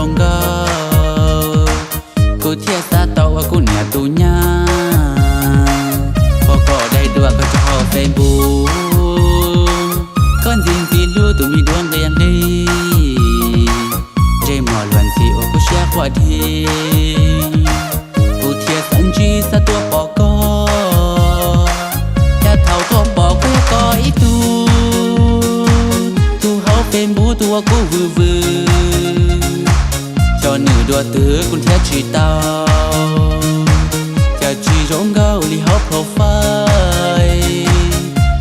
rong go cô thiệt xa tàu cô nhà tu nhaพอก็ได้ดวงก็จะเอาเฟซบุ๊กก้อนจริงที่รู้ตัวมีดวงก็ยังดีใจหมอล้วนสิโอกูเชื่อว่าดีกูเทียสันจีซะตัวปอกก็แค่เท่าตัวปอกก็อีตูtu hậuเฟซบุ๊กตัวกูวือcho nữ đùa tứ cũng theo chỉ taoจะchỉ rong go li hậu profile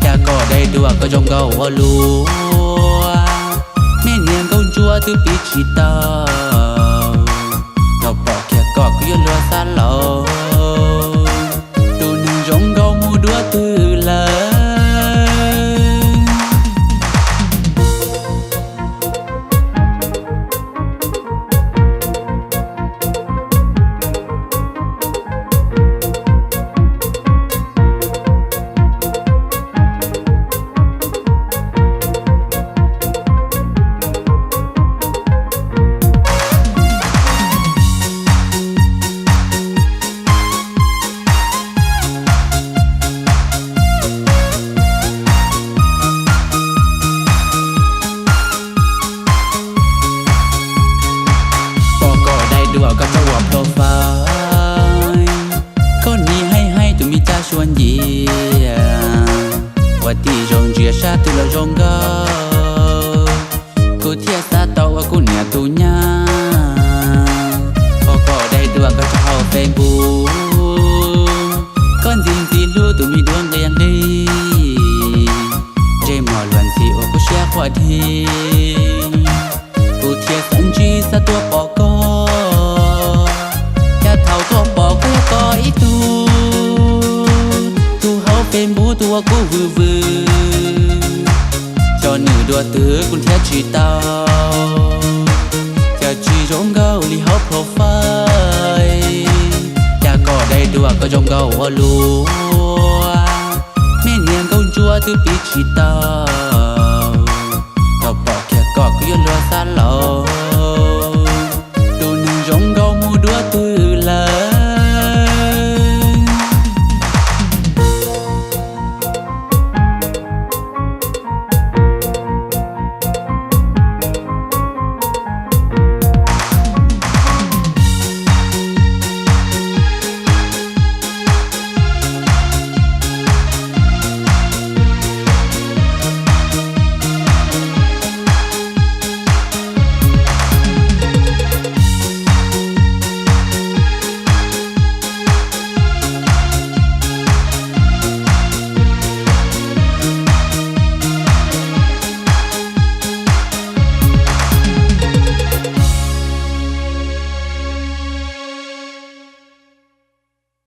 ya có đây đùa có rong go hoa lúa mẹ niềng công chúa từ bị chỉ tao thọ bỏ kia có cứ yêu lúa xa lầu tu nữ rong go mua đùa từ lờiก็จะว่าโปรไฟล์ก็นี้ให้ตัวมีจ้าชวนเยี่ยว่าที่จงเจียชาตัวเราจงก็กูเทียซาเตาว่ากูเนี่ยตัวญาพอก็ได้ดวงก็จะเอาเฟซบุ๊กก้อนจริงที่รู้ตัวมีดวงก็ยังดีใจหมอล้วนสิโอกูเชื่อว่าดีกูเทียสันจีซะตัวปอกก็ตัวปอกก็อีตูเฮาเป็นบูตัวกูวือcho nữ đùa tứ cũng theo chỉ taoจะchỉ rong go li hậu profile ya có đây đùa có rong go hoa lúa mẹ niềng công chúa từ bị chỉ tao thọ bỏ kia có cứ yêu lúa xa lầu